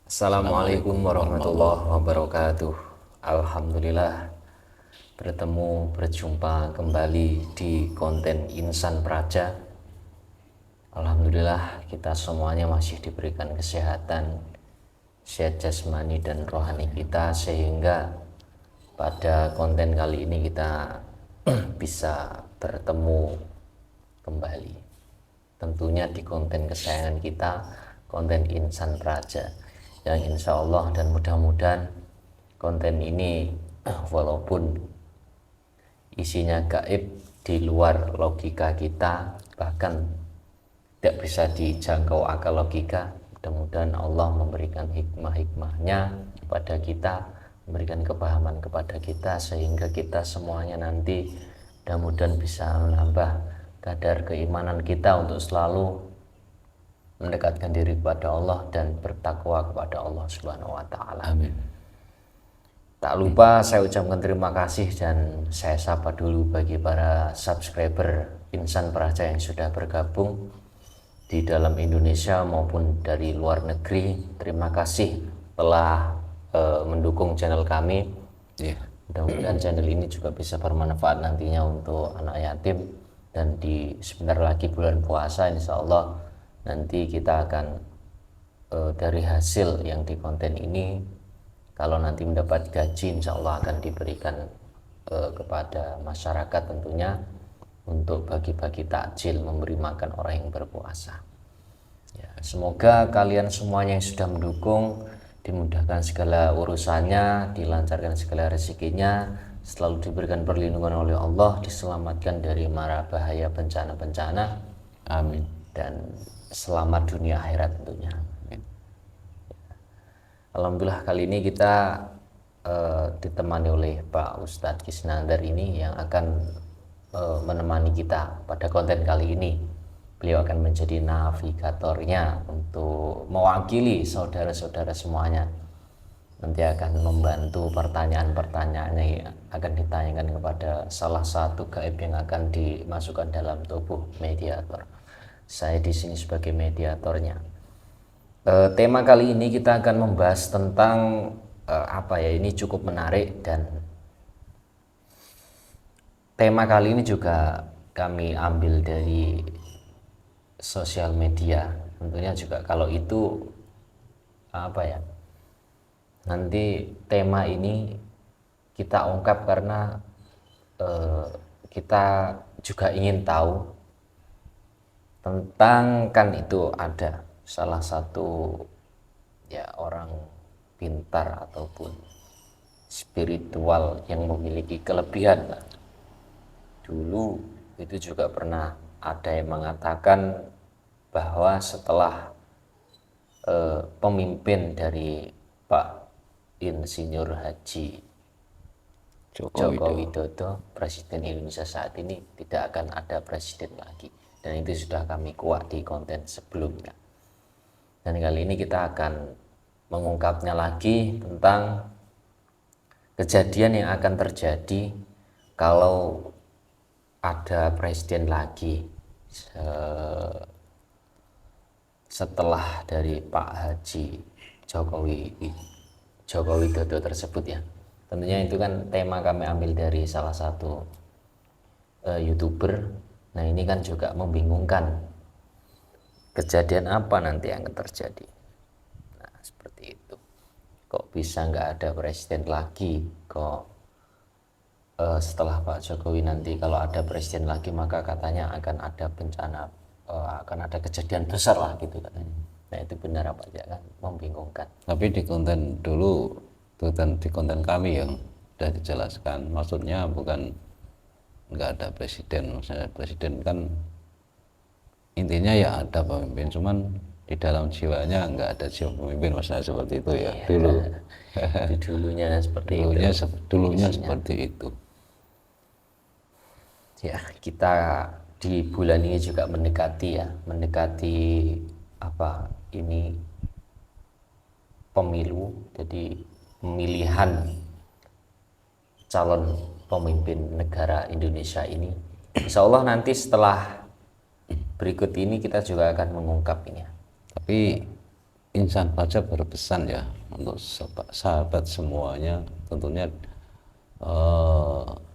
Assalamualaikum warahmatullahi wabarakatuh. Alhamdulillah berjumpa kembali di konten Insan Praja. Alhamdulillah kita semuanya masih diberikan kesehatan, sehat jasmani dan rohani kita, sehingga pada konten kali ini kita bisa bertemu kembali. Tentunya di konten kesayangan kita, konten Insan Praja, yang insya Allah dan mudah-mudahan konten ini walaupun isinya gaib, di luar logika kita, bahkan tidak bisa dijangkau akal logika, mudah-mudahan Allah memberikan hikmah-hikmahnya kepada kita, memberikan kepahaman kepada kita, sehingga kita semuanya nanti mudah-mudahan bisa menambah kadar keimanan kita untuk selalu mendekatkan diri kepada Allah dan bertakwa kepada Allah Subhanahu wa taala. Amin. Tak lupa saya ucapkan terima kasih dan saya sapa dulu bagi para subscriber Insan Praja yang sudah bergabung di dalam Indonesia maupun dari luar negeri. Terima kasih telah mendukung channel kami. Mudah-mudahan channel ini juga bisa bermanfaat nantinya untuk anak yatim, dan sebentar lagi bulan puasa, insya Allah nanti kita akan dari hasil yang di konten ini, kalau nanti mendapat gaji, insya Allah akan diberikan kepada masyarakat tentunya, untuk bagi-bagi takjil, memberi makan orang yang berpuasa. Ya, semoga kalian semuanya yang sudah mendukung dimudahkan segala urusannya, dilancarkan segala rezekinya, selalu diberikan perlindungan oleh Allah, diselamatkan dari mara bahaya bencana-bencana. Amin. Dan selamat dunia akhirat tentunya. Amin. Alhamdulillah kali ini kita ditemani oleh Pak Ustadz Kisnandar ini yang akan menemani kita pada konten kali ini. Beliau akan menjadi navigatornya untuk mewakili saudara-saudara semuanya. Nanti akan membantu pertanyaan-pertanyaan yang akan ditanyakan kepada salah satu gaib yang akan dimasukkan dalam tubuh mediator. Saya di sini sebagai mediatornya. Tema kali ini kita akan membahas tentang ini cukup menarik, dan tema kali ini juga kami ambil dari sosial media. Tentunya juga kalau itu nanti tema ini kita ungkap karena kita juga ingin tahu tentang, kan itu ada salah satu orang pintar ataupun spiritual yang memiliki kelebihan. Dulu itu juga pernah ada yang mengatakan bahwa setelah pemimpin dari Pak Insinyur Haji Joko Widodo, Presiden Indonesia saat ini, tidak akan ada presiden lagi. Dan itu sudah kami kuak di konten sebelumnya. Dan kali ini kita akan mengungkapnya lagi tentang kejadian yang akan terjadi kalau ada presiden lagi setelah dari Pak Haji Joko Widodo tersebut ya. Tentunya itu kan tema kami ambil dari salah satu YouTuber. Nah, ini kan juga membingungkan. Kejadian apa nanti yang akan terjadi? Nah, seperti itu. Kok bisa nggak ada presiden lagi? Kok setelah Pak Jokowi nanti kalau ada presiden lagi, maka katanya akan ada bencana, akan ada kejadian besar lah gitu katanya. Nah, itu benar apa tidak, kan membingungkan. Tapi di konten dulu, di konten kami yang sudah dijelaskan, maksudnya bukan nggak ada presiden. Maksudnya presiden kan intinya ya ada pemimpin, cuman di dalam jiwanya nggak ada jiwa pemimpin, maksudnya seperti itu ya. Dulu Dulunya seperti dulunya seperti itu. Ya, kita di bulan ini juga mendekati pemilu, jadi pemilihan calon pemimpin negara Indonesia ini. Insya Allah nanti setelah berikut ini kita juga akan mengungkap ini. Tapi Insan Praja berpesan ya untuk sahabat semuanya, tentunya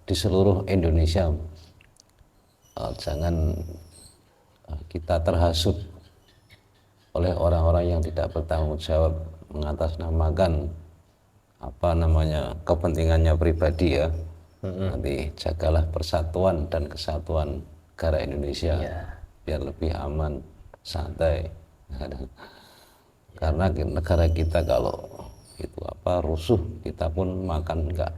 di seluruh Indonesia, jangan kita terhasut oleh orang-orang yang tidak bertanggung jawab mengatasnamakan apa namanya kepentingannya pribadi ya. Nanti jagalah persatuan dan kesatuan negara Indonesia biar lebih aman, santai. Karena negara kita kalau itu apa rusuh, kita pun makan nggak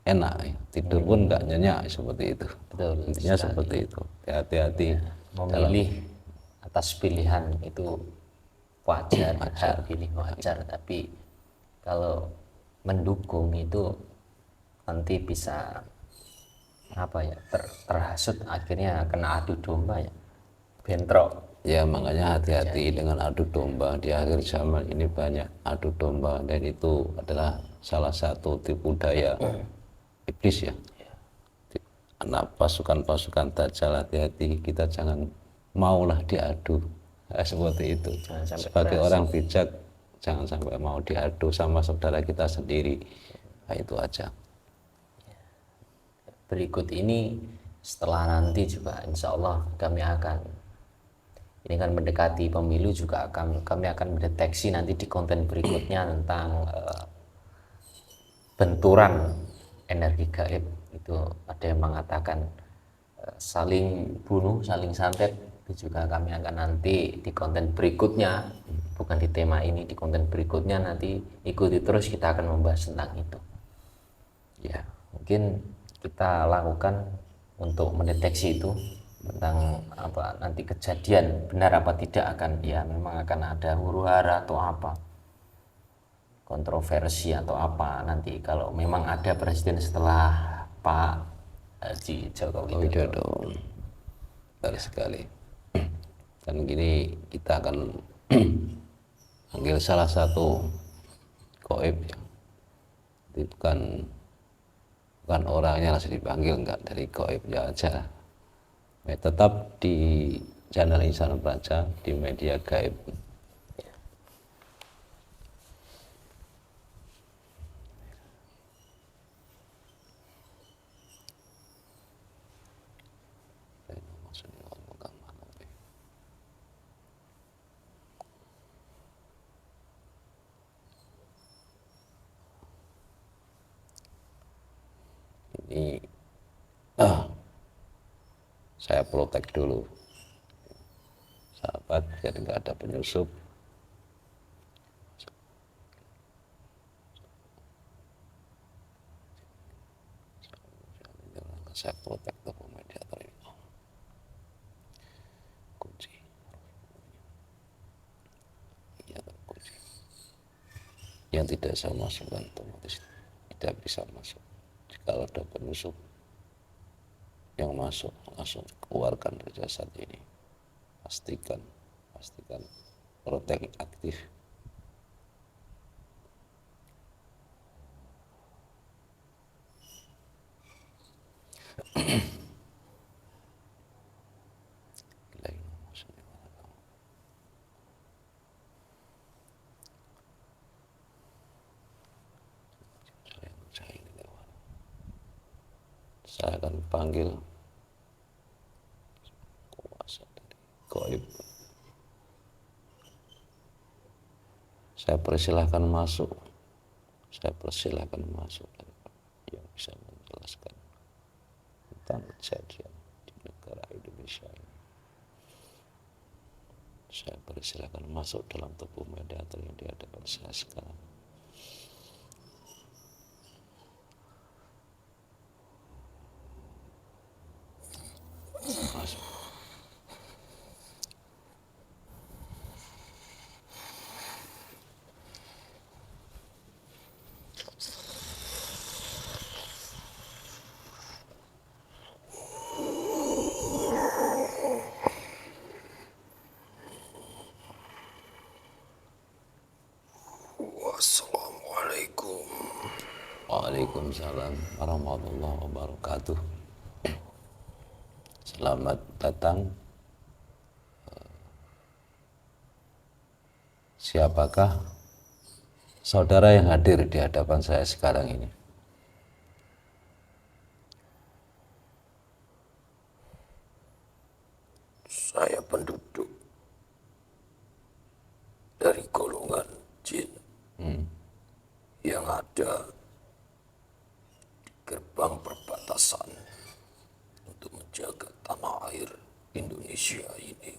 enak, ya. Tidur pun nggak nyenyak seperti itu. Betul Intinya sekali. seperti itu. Hati-hati Memilih atas pilihan itu wajar, hak pilih wajar, tapi kalau mendukung itu nanti bisa apa ya, terhasut akhirnya kena adu domba ya, bentrok. ya. Makanya hati-hati dengan adu domba di akhir zaman ini, banyak adu domba, dan itu adalah salah satu tipu daya iblis ya. Anak pasukan-pasukan Dajjal, hati-hati, kita jangan maulah diadu. Seperti itu. Sebagai orang bijak, jangan sampai mau diadu sama saudara kita sendiri. Nah, itu aja. Berikut ini setelah nanti juga insya Allah kami akan, ini kan mendekati pemilu juga kami akan mendeteksi nanti di konten berikutnya tentang benturan energi gaib. Itu ada yang mengatakan saling bunuh, saling santet. Itu juga kami akan nanti di konten berikutnya, bukan di tema ini, di konten berikutnya nanti ikuti terus, kita akan membahas tentang itu ya. Mungkin kita lakukan untuk mendeteksi itu tentang apa nanti kejadian benar apa tidak, akan ya memang akan ada huru-hara atau apa, kontroversi atau apa nanti kalau memang ada presiden setelah Pak Haji Joko Widodo. Benar sekali. Dan gini, kita akan panggil salah satu gaib ya. Jadi bukan orangnya langsung dipanggil, enggak, dari gaibnya aja. Ya, tetap di channel Insan Praja, di media gaib. Ini saya protek dulu, sahabat, biar nggak ada penyusup. Saya protek toko mediator ini. Kunci. Mediator kunci. Yang tidak saya masukkan otomatis tidak bisa masuk. Jika ada penyusup yang masuk, langsung keluarkan dari jasad ini. Pastikan protek aktif. Saya akan panggil kuasa dari gaib. Saya persilahkan masuk. Yang bisa menjelaskan tentang kejadian di negara Indonesia ini. Saya persilahkan masuk dalam tubuh mediator yang di hadapan saya sekarang. Masuk. Assalamualaikum. Waalaikumsalam warahmatullahi wabarakatuh. Selamat datang. siapakah saudara yang hadir di hadapan saya sekarang ini? Saya penduduk dari golongan jin yang ada di gerbang perbatasan untuk menjaga tanah air Indonesia ini.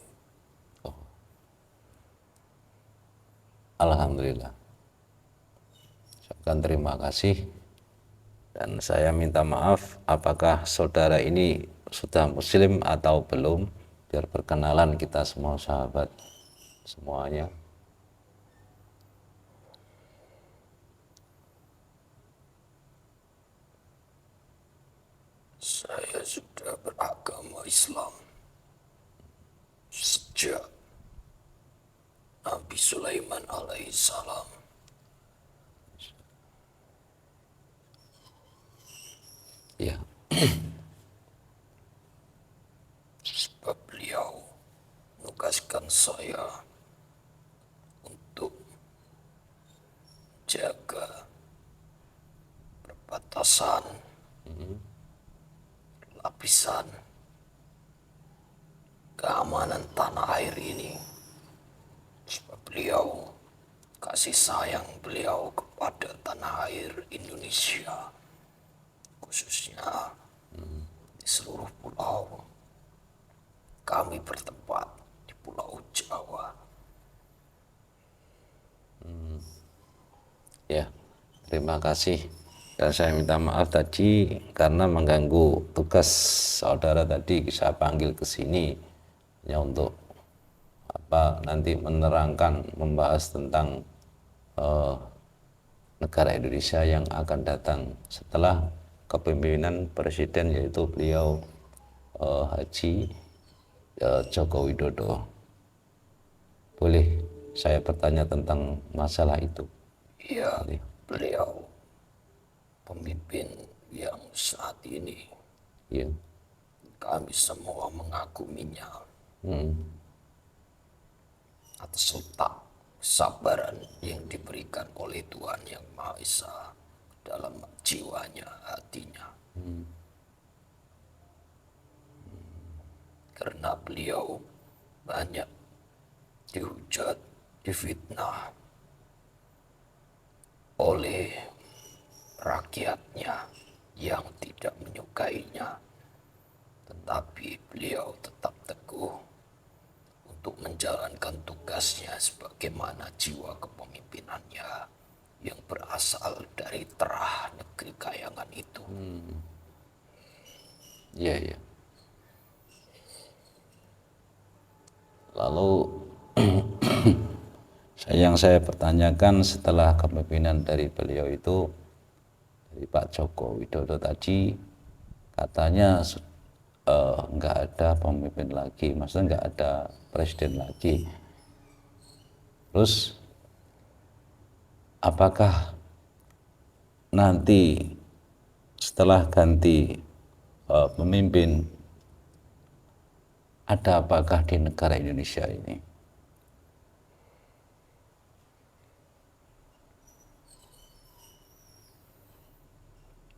Alhamdulillah. Saya terima kasih dan saya minta maaf apakah saudara ini sudah muslim atau belum, biar perkenalan kita semua sahabat semuanya. Saya sudah beragama Islam sejak Nabi Sulaiman alaihissalam. Ya, Sebab beliau menugaskan saya untuk jaga perbatasan, lapisan keamanan tanah air ini. Sebab beliau, kasih sayang beliau kepada tanah air Indonesia, khususnya di seluruh pulau. Kami bertempat di Pulau Jawa. ya, terima kasih. Dan saya minta maaf tadi karena mengganggu tugas saudara tadi, saya panggil ke sini ya untuk nanti menerangkan, membahas tentang negara Indonesia yang akan datang setelah kepemimpinan presiden, yaitu beliau Haji Joko Widodo. Boleh saya bertanya tentang masalah itu? Ya, beliau pemimpin yang saat ini Ya. kami semua mengaguminya atas letak kesabaran yang diberikan oleh Tuhan Yang Maha Esa dalam jiwanya, hatinya. Karena beliau banyak dihujat, difitnah oleh rakyatnya yang tidak menyukainya, tetapi beliau tetap teguh untuk menjalankan tugasnya sebagaimana jiwa kepemimpinannya yang berasal dari terah negeri Kayangan itu. Iya, iya. Lalu yang saya pertanyakan setelah kepemimpinan dari beliau itu, dari Pak Joko Widodo tadi, katanya nggak ada pemimpin lagi, maksudnya nggak ada presiden lagi. Terus apakah nanti setelah ganti pemimpin, ada apakah di negara Indonesia ini?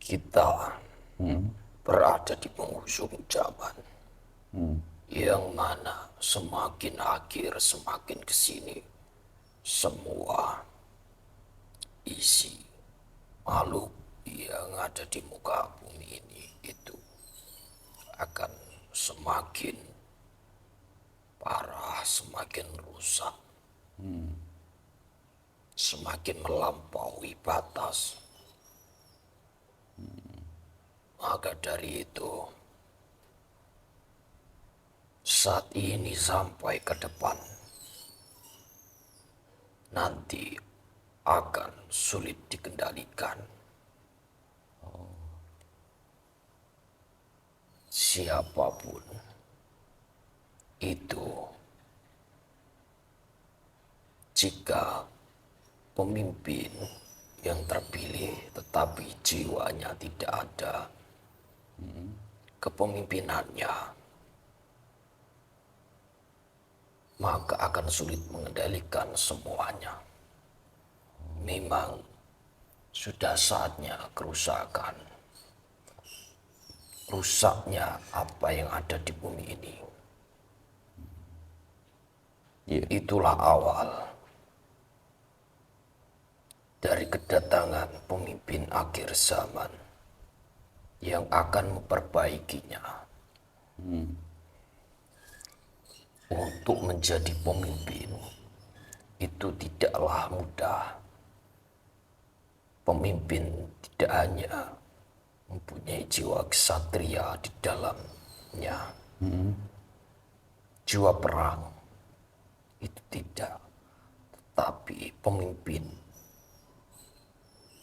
Kita berada di penghujung zaman yang mana semakin akhir semakin kesini semua isi makhluk yang ada di muka bumi ini itu akan semakin parah, semakin rusak, semakin melampaui batas. Maka dari itu, saat ini sampai ke depan, nanti akan sulit dikendalikan. Siapapun itu, jika pemimpin yang terpilih tetapi jiwanya tidak ada, kepemimpinannya maka akan sulit mengendalikan semuanya. Memang sudah saatnya kerusakan, rusaknya apa yang ada di bumi ini. Iya. Itulah awal dari kedatangan pemimpin akhir zaman yang akan memperbaikinya. Untuk menjadi pemimpin itu tidaklah mudah. Pemimpin tidak hanya mempunyai jiwa ksatria di dalamnya, jiwa perang itu tidak, tetapi pemimpin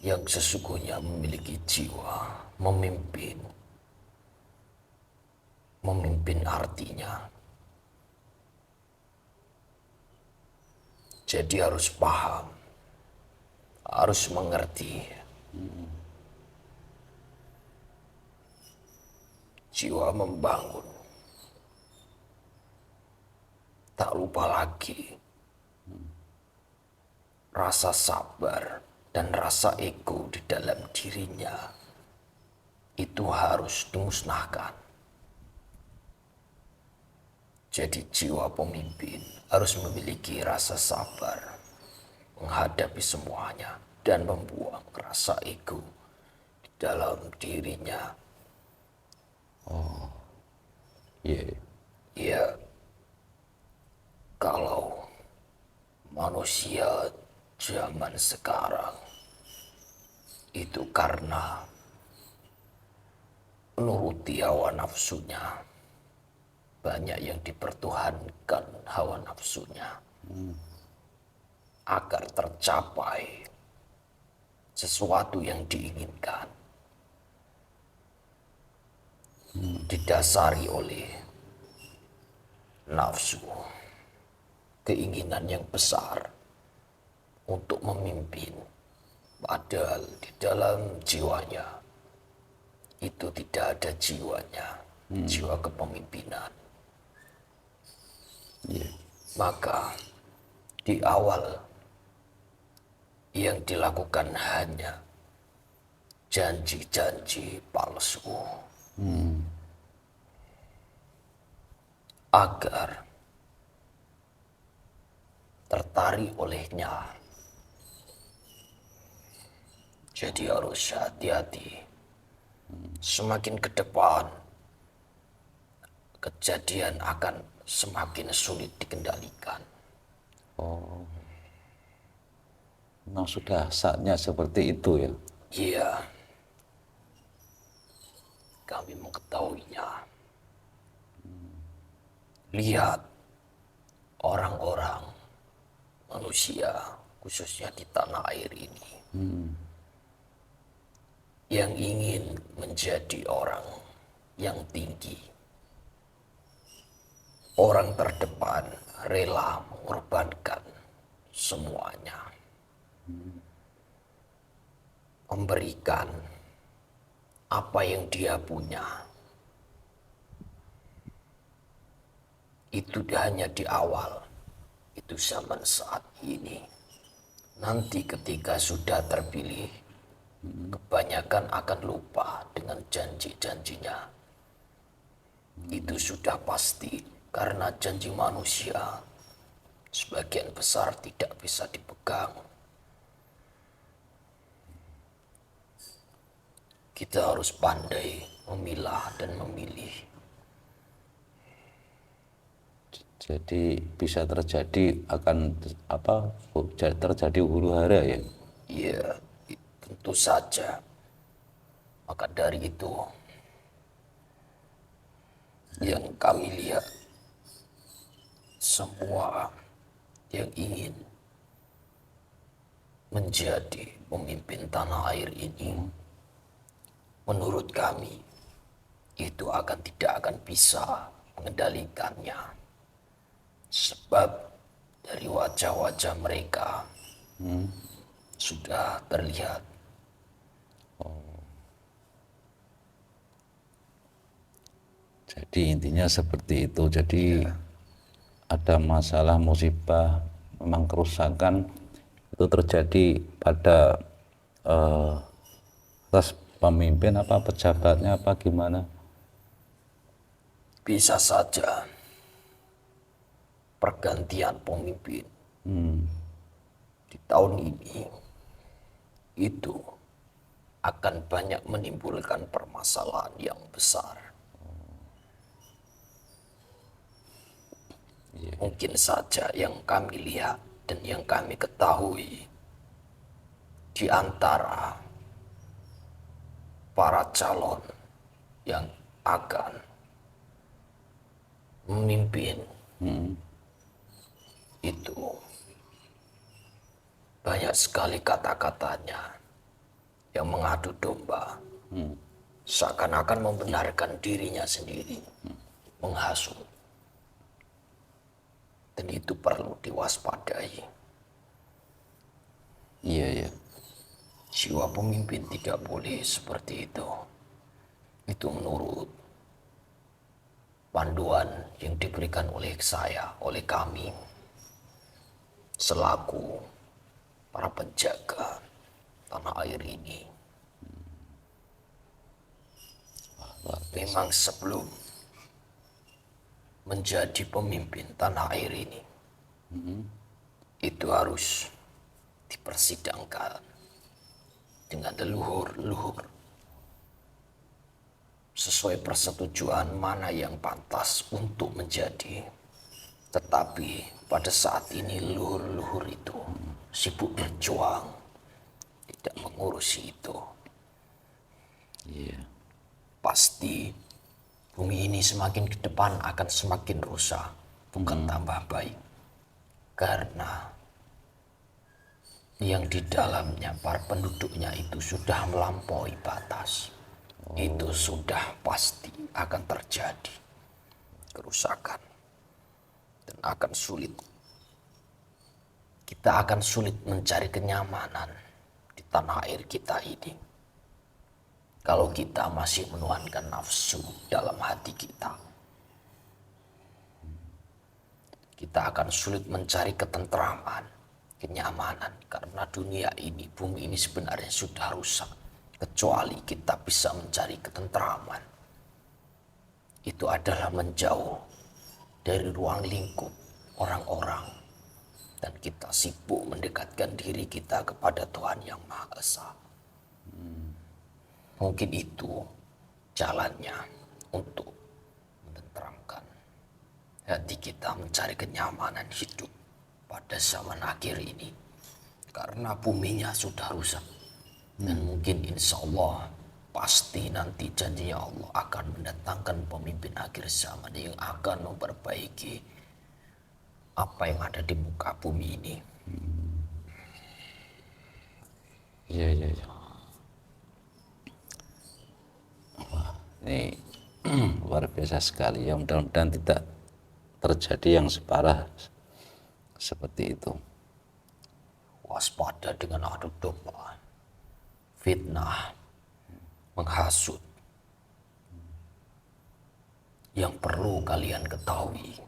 yang sesungguhnya memiliki jiwa memimpin. Memimpin artinya jadi harus paham, harus mengerti. Jiwa membangun. Tak lupa lagi rasa sabar dan rasa ego di dalam dirinya itu harus dimusnahkan. Jadi jiwa pemimpin harus memiliki rasa sabar menghadapi semuanya dan membuang rasa ego di dalam dirinya. Iya. Ya, kalau manusia zaman sekarang itu karena menuruti hawa nafsunya, banyak yang dipertuhankan hawa nafsunya agar tercapai sesuatu yang diinginkan, didasari oleh nafsu, keinginan yang besar untuk memimpin, padahal di dalam jiwanya itu tidak ada jiwanya, jiwa kepemimpinan. Maka di awal yang dilakukan hanya janji-janji palsu agar tertarik olehnya. Jadi harus hati-hati. Semakin ke depan, kejadian akan semakin sulit dikendalikan. Memang sudah saatnya seperti itu ya. Iya, kami mengetahuinya. Lihat orang-orang manusia, khususnya di tanah air ini, yang ingin menjadi orang yang tinggi, orang terdepan, rela mengorbankan semuanya, memberikan apa yang dia punya. Itu hanya di awal, itu zaman saat ini. Nanti ketika sudah terpilih, kebanyakan akan lupa dengan janji-janjinya. Itu sudah pasti, karena janji manusia sebagian besar tidak bisa dipegang. Kita harus pandai memilah dan memilih. Jadi bisa terjadi terjadi huru hara ya. Ya, tentu saja. Maka dari itu, yang kami lihat, semua yang ingin menjadi pemimpin tanah air ini, menurut kami, itu tidak akan bisa mengendalikannya. Sebab dari wajah-wajah mereka sudah terlihat. Jadi intinya seperti itu. Jadi ada masalah musibah, memang kerusakan itu terjadi pada atas pemimpin apa pejabatnya apa gimana? Bisa saja pergantian pemimpin di tahun ini itu akan banyak menimbulkan permasalahan yang besar. Mungkin saja yang kami lihat dan yang kami ketahui di antara para calon yang akan memimpin itu banyak sekali kata-katanya yang mengadu domba, seakan-akan membenarkan dirinya sendiri, menghasut. Dan itu perlu diwaspadai. Iya ya. Jiwa pemimpin tidak boleh seperti itu. Itu menurut panduan yang diberikan oleh saya, oleh kami, selaku para penjaga tanah air ini. Memang sebelum menjadi pemimpin tanah air ini, itu harus dipersidangkan dengan leluhur-leluhur sesuai persetujuan mana yang pantas untuk menjadi. Tetapi pada saat ini leluhur-leluhur itu sibuk berjuang, tidak mengurusi itu. Iya. Pasti bumi ini semakin ke depan akan semakin rusak, bukan tambah baik. Karena yang di dalamnya, para penduduknya itu sudah melampaui batas. Itu sudah pasti akan terjadi kerusakan. Dan akan sulit. Kita akan sulit mencari kenyamanan di tanah air kita ini. Kalau kita masih menuankan nafsu dalam hati kita. Kita akan sulit mencari ketentraman, kenyamanan. Karena dunia ini, bumi ini sebenarnya sudah rusak. Kecuali kita bisa mencari ketentraman. Itu adalah menjauh dari ruang lingkup orang-orang. Dan kita sibuk mendekatkan diri kita kepada Tuhan Yang Maha Esa. Mungkin itu jalannya untuk menenteramkan hati kita, mencari kenyamanan hidup pada zaman akhir ini. Karena buminya sudah rusak. Dan mungkin insya Allah pasti nanti janjinya Allah akan mendatangkan pemimpin akhir zaman yang akan memperbaiki apa yang ada di muka bumi ini. Iya, iya, iya. Wah, ini luar biasa sekali ya, mudah-mudahan tidak terjadi yang separah seperti itu. Waspada dengan adu domba, fitnah, menghasut. Yang perlu kalian ketahui,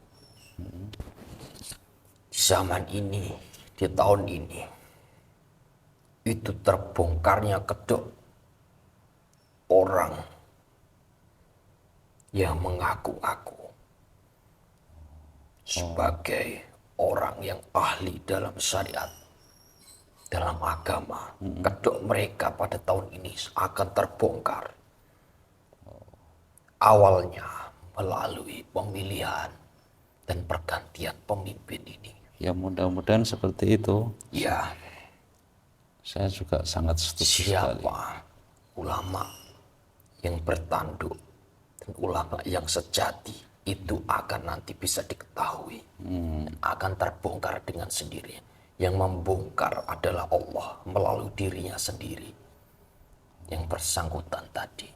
di zaman ini, di tahun ini, itu terbongkarnya kedok orang yang mengaku-ngaku sebagai orang yang ahli dalam syariat, dalam agama. Kedok mereka pada tahun ini akan terbongkar. Awalnya melalui pemilihan dan pergantian pemimpin ini. Ya mudah-mudahan seperti itu. Ya, Saya juga sangat setuju sekali. siapa ulama yang bertanduk dan ulama yang sejati itu akan nanti bisa diketahui. Akan terbongkar dengan sendirinya. Yang membongkar adalah Allah melalui dirinya sendiri. Yang bersangkutan tadi.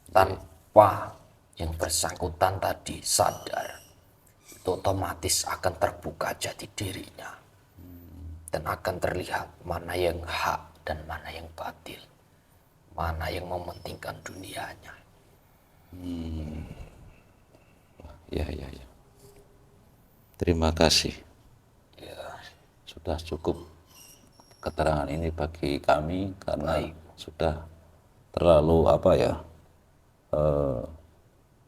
Tanpa yang bersangkutan tadi sadar, itu otomatis akan terbuka jati dirinya. Dan akan terlihat mana yang hak dan mana yang batil. Mana yang mementingkan dunianya. Ya, ya, ya. Terima kasih. Sudah cukup keterangan ini bagi kami karena sudah terlalu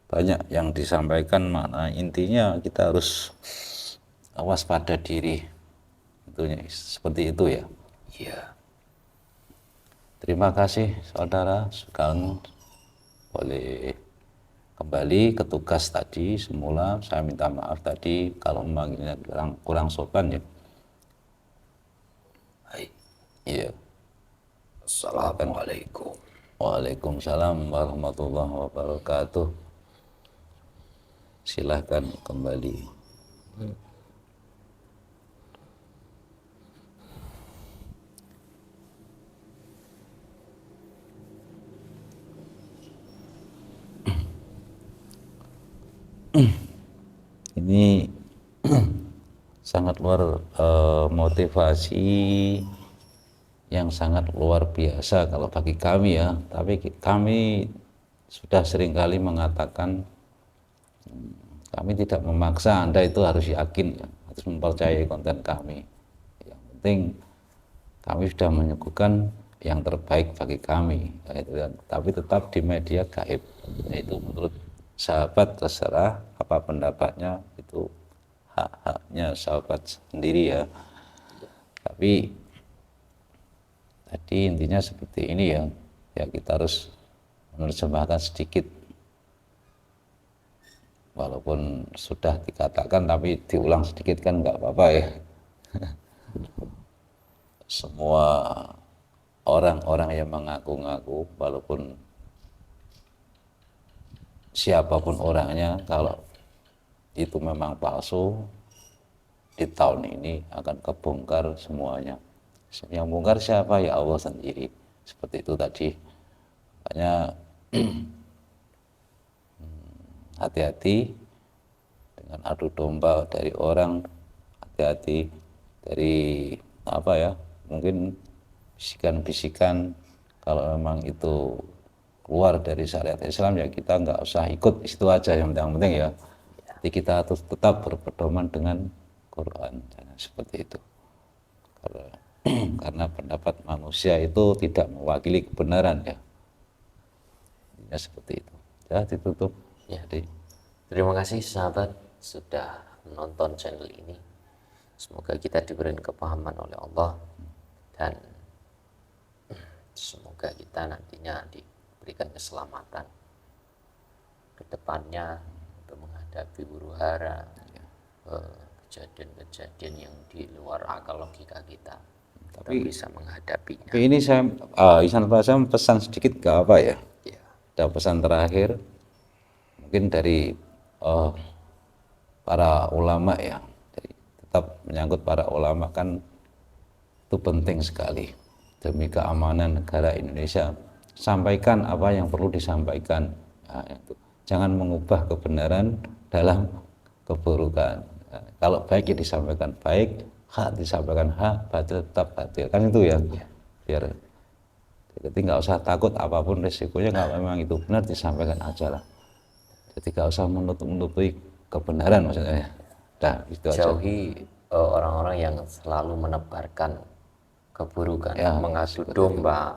banyak yang disampaikan, makna intinya kita harus waspada diri, tentunya seperti itu ya. Iya. Terima kasih saudara, sekarang boleh kembali ke tugas tadi semula. Saya minta maaf tadi kalau memanggilnya kurang sopan ya. Baik. Iya. Assalamualaikum. Waalaikumsalam warahmatullahi wabarakatuh. Silahkan kembali. Ini sangat motivasi yang sangat luar biasa kalau bagi kami ya. Tapi kami sudah seringkali mengatakan kami tidak memaksa Anda itu harus yakin ya, harus mempercayai konten kami. Yang penting kami sudah menyuguhkan yang terbaik bagi kami, tapi tetap di media gaib. Itu menurut sahabat terserah apa pendapatnya, itu hak-haknya sahabat sendiri ya. Tapi tadi intinya seperti ini ya, kita harus menerjemahkan sedikit. Walaupun sudah dikatakan tapi diulang sedikit kan nggak apa-apa ya. Semua orang-orang yang mengaku-ngaku, walaupun siapapun orangnya, kalau itu memang palsu, di tahun ini akan kebongkar semuanya. Yang bongkar siapa? Ya Allah sendiri. Seperti itu tadi. Makanya hati-hati dengan adu domba dari orang, hati-hati dari mungkin bisikan-bisikan. Kalau memang itu keluar dari syariat Islam ya kita nggak usah ikut, itu aja yang penting ya. Jadi kita harus tetap berpedoman dengan Quran, seperti itu. Karena pendapat manusia itu tidak mewakili kebenaran ya. Ya seperti itu. Ya ditutup. Ya, terima kasih sahabat sudah menonton channel ini. Semoga kita diberi kepahaman oleh Allah dan semoga kita nantinya diberikan keselamatan ke depannya untuk menghadapi huru-hara, kejadian-kejadian yang di luar akal logika kita. Kita bisa menghadapinya. Tapi ini saya Ihsan Praja pesan sedikit ke apa ya? Ya. Ada pesan terakhir mungkin dari para ulama ya. Jadi, tetap menyangkut para ulama kan itu penting sekali demi keamanan negara Indonesia. Sampaikan apa yang perlu disampaikan. Nah, itu. Jangan mengubah kebenaran dalam keburukan. Nah, kalau baik ya disampaikan baik, hak disampaikan hak, batil tetap batil. Kan itu ya. Biar jadi nggak usah takut apapun resikonya, kalau memang itu benar disampaikan aja lah. Jadi nggak usah menutupi kebenaran maksudnya. Nah, itu jauhi orang-orang yang selalu menebarkan keburukan, ya, mengadu domba,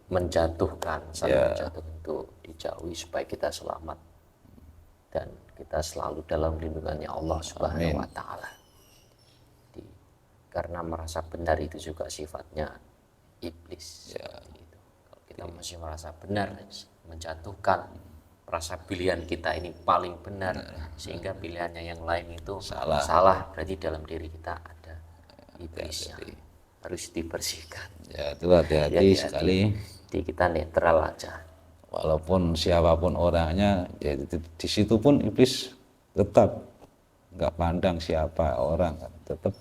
menjatuhkan, saling menjatuhkan, itu dijauhi supaya kita selamat dan kita selalu dalam lindungannya Allah Subhanahu wa Ta'ala. Karena merasa benar itu juga sifatnya iblis. Gitu. Kalau kita masih merasa benar, menjatuhkan, merasa pilihan kita ini paling benar, sehingga pilihannya yang lain itu salah, berarti dalam diri kita ada iblisnya. Harus dibersihkan. Ya, itu hati-hati sekali. Jadi kita netral aja. Walaupun siapapun orangnya, ya di situ pun iblis tetap nggak pandang siapa orang, tetap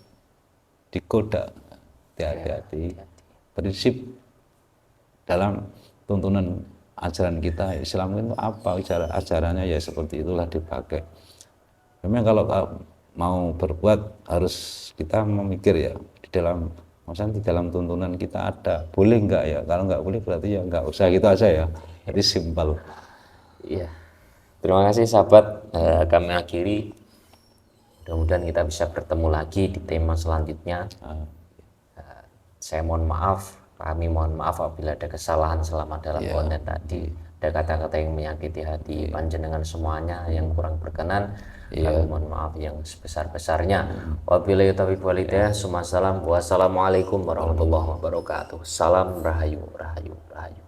digoda. Hati-hati. Prinsip dalam tuntunan ajaran kita Islam itu apa, ajarannya ya seperti itulah dipakai. Memang kalau mau berbuat harus kita memikir ya di dalam tuntunan kita ada boleh nggak ya, kalau nggak boleh berarti ya nggak usah, gitu aja ya. Jadi simpel. Iya. Terima kasih sahabat, kami akhiri Mudah-mudahan kita bisa bertemu lagi di tema selanjutnya. Saya mohon maaf, kami mohon maaf apabila ada kesalahan selama dalam konten tadi. Ada kata-kata yang menyakiti hati panjenengan semuanya yang kurang berkenan. Kami mohon maaf yang sebesar-besarnya. Wabillahi taufiq wal hidayah. Wassalamualaikum warahmatullahi wabarakatuh. Salam rahayu, rahayu, rahayu.